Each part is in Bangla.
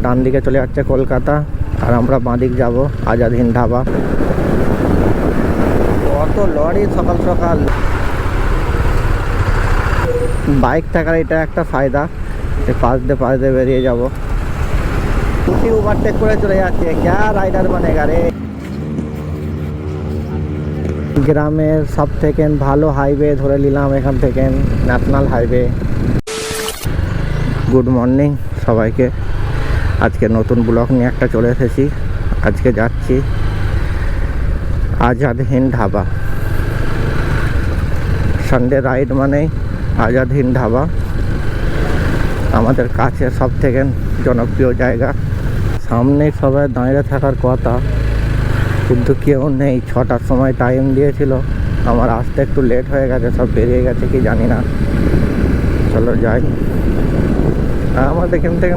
ডান দিকে চলে যাচ্ছে কলকাতা, আর আমরা বাঁদিক যাব আজাদ হিন্দ ধাবা। কত লরি সকাল সকাল। বাইক থাকার এটা একটা ফায়দা, পাশ দিয়ে বেরিয়ে যাব। স্কুটি ওভারটেক করে চলে যাচ্ছে, ক্যা রাইডার বানেগা রে। গ্রামের সব থেকে ভালো হাইওয়ে ধরে নিলাম এখান থেকে, ন্যাশনাল হাইওয়ে। গুড মর্নিং সবাইকে, আজকে নতুন ব্লগ নিয়ে একটা চলে এসেছি। আজকে যাচ্ছি আজাদ হিন্দ ধাবা। সানডে রাইড মানেই আজাদ হিন্দ ধাবা, আমাদের কাছে সব থেকে জনপ্রিয় জায়গা। সামনে সবাই দাঁড়িয়ে থাকার কথা, কিন্তু কেউ নেই। 6টার সময় টাইম দিয়েছিল, আমার আসতে একটু লেট হয়ে গেছে, সব বেরিয়ে গেছে কি জানি না। চলো যাই। আমাদের এখান থেকে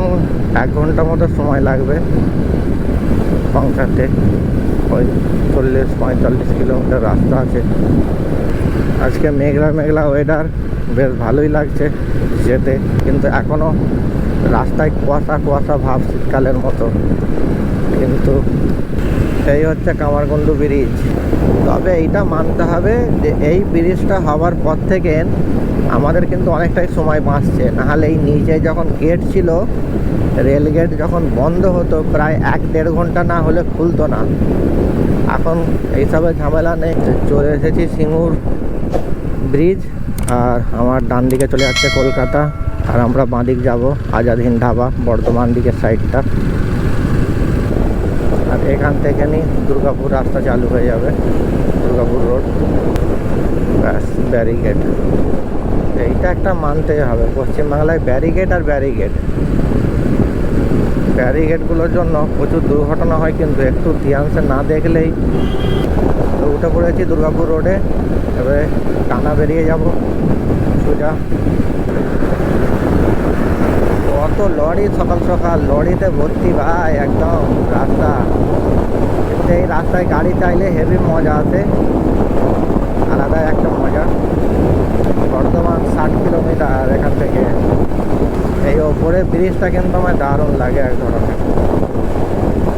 1 ঘন্টা মতো সময় লাগবে পৌঁছাতে। ওই 40-45 কিলোমিটার রাস্তা আছে। আজকে মেঘলা মেঘলা ওয়েদার, বেশ ভালোই লাগছে যেতে, কিন্তু এখনও রাস্তায় কুয়াশা কুয়াশা ভাব, শীতকালের মতো। কিন্তু এই হচ্ছে কামারগঞ্জ ব্রিজ। তবে এইটা মানতে হবে যে এই ব্রিজটা হওয়ার পর থেকে আমাদের কিন্তু অনেকটাই সময় বাঁচছে। নাহলে এই নিচে যখন গেট ছিল, রেল গেট যখন বন্ধ হতো, প্রায় 1-1.5 ঘন্টা না হলে খুলতো না। এখন এইসবের ঝামেলা নেই। চলে এসেছি সিঙ্গুর ব্রিজ, আর আমার ডান দিকে চলে যাচ্ছে কলকাতা, আর আমরা বাঁদিক যাব আজাদ হিন্দ ধাবা, বর্ধমান দিকের সাইডটা। আর এখান থেকে দুর্গাপুর রাস্তা চালু হয়ে যাবে, দুর্গাপুর রোড। ব্যাস, ব্যারিকেড এইটা একটা মানতেই হবে। পশ্চিমবাংলায় ব্যারিকেড আর ব্যারিকেডগুলোর জন্য প্রচুর দুর্ঘটনা হয়, কিন্তু একটু ধ্যানসে না দেখলেই। তো উঠে পড়েছি দুর্গাপুর রোডে, এবারে টানা বেরিয়ে যাব সোজা। কত লরি সকাল সকাল, লরিতে ভর্তি ভাই একদম রাস্তা। কিন্তু এই রাস্তায় গাড়ি চাইলে হেভি মজা আছে, আলাদা একটা মজা। বর্ধমান 60 কিলোমিটার এখান থেকে। এই ওপরে ব্রিজটা কিন্তু আমার দারুণ লাগে এক ধরনের।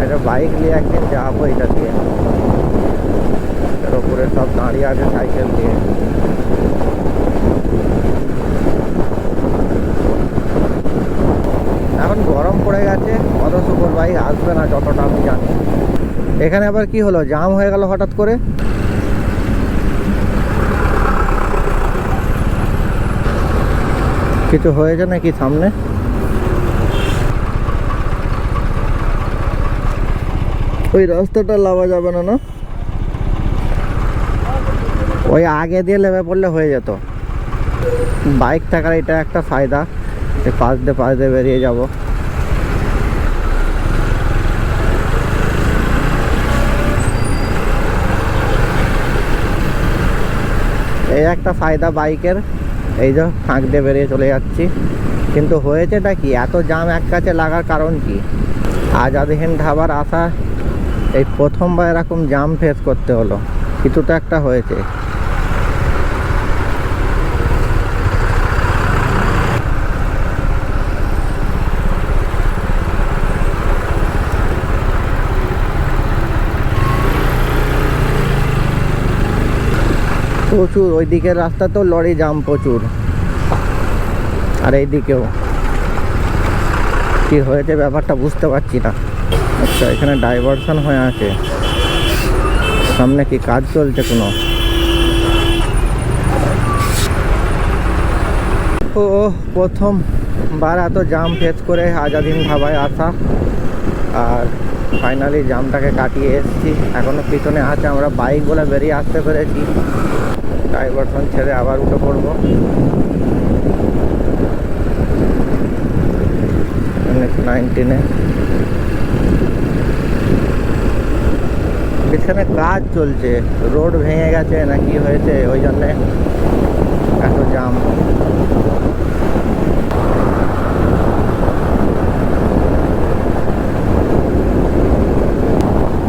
একটা বাইক নিয়ে একদিন যাবো এটা দিয়ে। এর ওপরে সব দাঁড়িয়ে আছে সাইকেল দিয়ে। এখন গরম পড়ে গেছে, অত সুপার বাইক আসবে না যতটা আমি জানি। এখানে আবার কি হলো, জাম হয়ে গেল হঠাৎ করে। কিছু হয়েছে নাকি সামনে? ওই রাস্তাটা লাভা যাবে না, না ওই আগে দিয়ে লেবে পড়লে হয়ে যেত। বাইক থাকার এটা একটা ফায়দা, পাশ দিয়ে বেরিয়ে যাব। এই একটা ফায়দা বাইকের, এই যে ফাঁক দিয়ে বেরিয়ে চলে যাচ্ছি। কিন্তু হয়েছেটা কি, এত জাম এক কাছে লাগার কারণ কি? আজাদ হিন্দ ধাবার আসা এই প্রথমবার এরকম জাম ফেস করতে হলো। কিছু তো একটা হয়েছে। প্রচুর ওই দিকের রাস্তা তো লরি জাম প্রচুর, আর এই দিকেও কি হয়েছে ব্যাপারটা বুঝতে পারছি না। আচ্ছা, এখানে ডাইভারশন হয়ে আছে, সামনে কি কাজ চলছে কোনো? ও প্রথমবার এত জাম ফেস করে আজাদ হিন্দ ধাবায় আসা, আর ফাইনালি জামটাকে কাটিয়ে এসেছি। এখনো পিছনে আছে, আমরা বাইক বলে বেরিয়ে আসতে পেরেছি। ডাইভারশন ছেড়ে আবার উঠে পড়বো। NH-19 পিছনে কাজ চলছে, রোড ভেঙে গেছে না কি হয়েছে, ওই জন্যে এত জাম।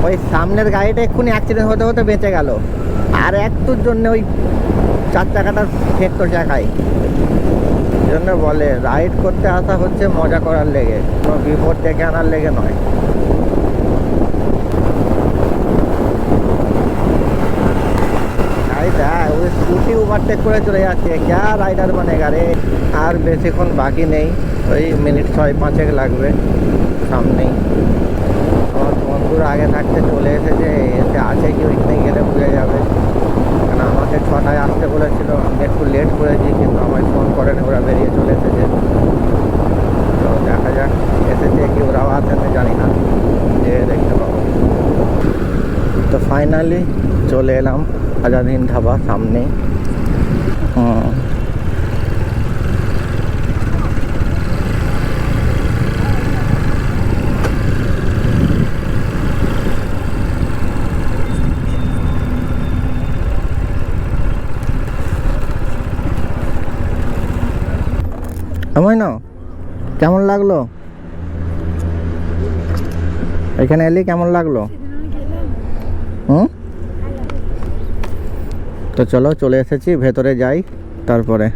ওই সামনের গাড়িটা এক্ষুনি অ্যাক্সিডেন্ট হতে হতে বেঁচে গেল, আর একটুর জন্য ওই 4 চাকাটা ফেটতো চাকায়। জন্য বলে রাইড করতে আসা হচ্ছে মজা করার লেগে, কোনো বিপদ ডেকে আনার লেগে নয়। ওই স্কুটি ওভারটেক করে চলে যাচ্ছে, ক্যা রাইডার বানেগা রে। আর বেশিক্ষণ বাকি নেই, ওই মিনিট 6-5 লাগবে। সামনেই আমার বন্ধুর আগে থাকতে চলে এসেছে, এসে আছে কি ওইখানে গেলে বুঝে যাবে। কারণ আমাকে 6টায় আসতে বলেছিল, আমি একটু লেট করেছি, কিন্তু আমায় ফোন করেন, ওরা বেরিয়ে চলে এসেছে। তো দেখা যাক এসেছে কি, ওরাও আসেন জানি না, যে দেখতে পাবো। তো ফাইনালি চলে এলাম আজাদ হিন্দ ধাবা সামনে। সময় না কেমন লাগলো, এখানে এলি কেমন লাগলো? তো চলো, চলে এসেছি, ভেতরে যাই তারপরে।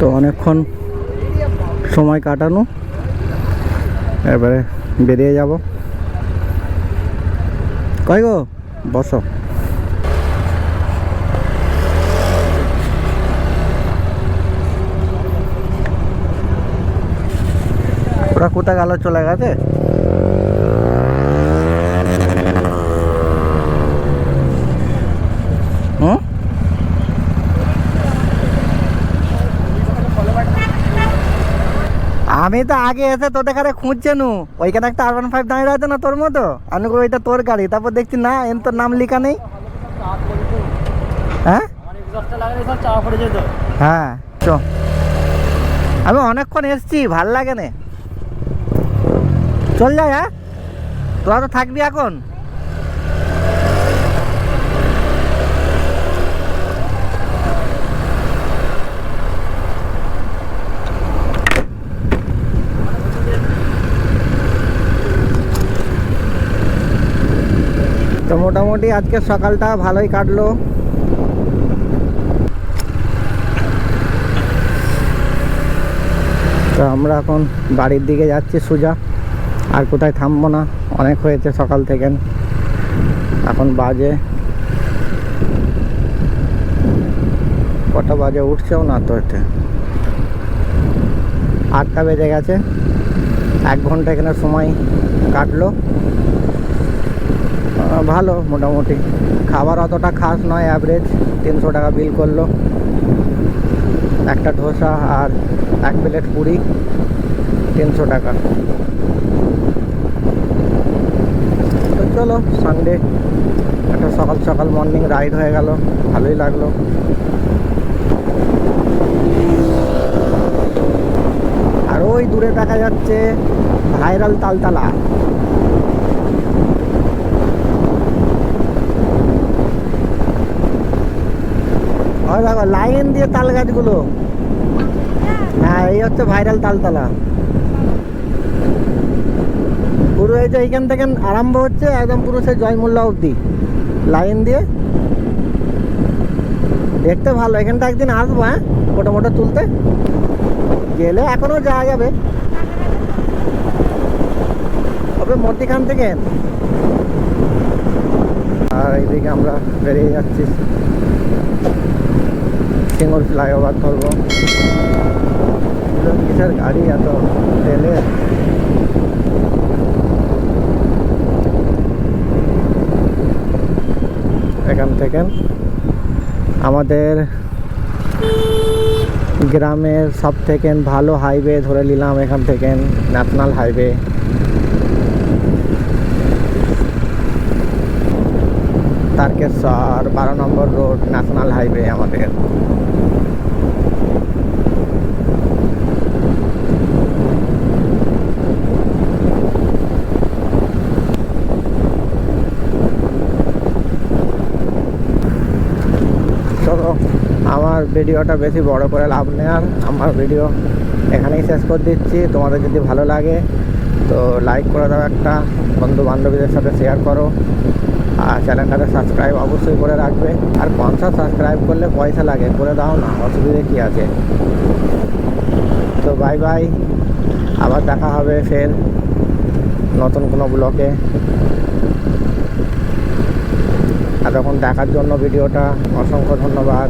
তো অনেকক্ষণ সময় কাটানো, এবারে বেরিয়ে যাব। কই গো, বসো। ওরা কোথা গেল, চলে গেছে? আমি তো আগে এসে তোদের কাছে খুঁজছে নু, ওইখানে একটা R15 দাঁড়িয়ে আছে না তোর মতো, আমি ওইটা তোর গাড়ি, তারপর দেখছি না এন তোর নাম লেখা নেই। হ্যাঁ হ্যাঁ, চ আমি অনেকক্ষণ এসছি, ভাল লাগে না, চল যাই। হ্যাঁ, তোরা তো থাকবি এখন। তো মোটামুটি আজকে সকালটা ভালোই কাটলো। তো আমরা এখন বাড়ির দিকে যাচ্ছি সোজা, আর কোথায় থামবো না, অনেক হয়েছে সকাল থেকে। এখন বাজে কটা বাজে, উঠছেও না তো, এতে 8টা বেজে গেছে। 1 ঘন্টা এখানে সময় কাটলো, ভালো মোটামুটি। খাবার অতটা খাস নয়, অ্যাভারেজ 300 টাকা বিল করলো। একটা ধোসা আর 1 প্লেট পুরি, 300 টাকা। তো চলো, সানডে একটা সকাল সকাল মর্নিং রাইড হয়ে গেল, ভালোই লাগলো। আর ওই দূরে দেখা যাচ্ছে ভাইরাল তালতলা। দেখো লাইন দিয়ে তাল গাছগুলো, হ্যাঁ এই হচ্ছে ভাইরাল তালতলা। পুরো এই যে এইখান থেকে আরম্ভ হচ্ছে, একদম পুরো সেই জয়মুল্লা অবধি লাইন দিয়ে, দেখতে ভালো। এখানটা একদিন আসবো, হ্যাঁ, ফটো মোটো তুলতে গেলে এখনো যাওয়া যাবে, তবে মধ্যখান থেকে। আর এইদিকে আমরা বেরিয়ে যাচ্ছি, সিঙ্গুর ফ্লাইওভার ধরবো। কিসের গাড়ি এত তেলে, এখান থেকে আমাদের গ্রামের সব থেকে ভালো হাইওয়ে ধরে নিলাম এখান থেকে, ন্যাশনাল হাইওয়ে। তারকেশ্বর 12 নম্বর রোড, ন্যাশনাল হাইওয়ে আমাদের। চলো, আমার ভিডিওটা বেশি বড় করে লাভ নেই, আর আমার ভিডিও এখানেই শেষ করে দিচ্ছি। তোমাদের যদি ভালো লাগে তো লাইক করে দাও, একটা বন্ধু বান্ধবীদের সাথে শেয়ার করো, আর চ্যানেলটাকে সাবস্ক্রাইব অবশ্যই করে রাখবে। আর 50 সাবস্ক্রাইব করলে পয়সা লাগে, করে দাও না, অসুবিধে কী আছে। তো বাই বাই, আবার দেখা হবে ফের নতুন কোনো ব্লগে। এতক্ষণ দেখার জন্য ভিডিওটা অসংখ্য ধন্যবাদ।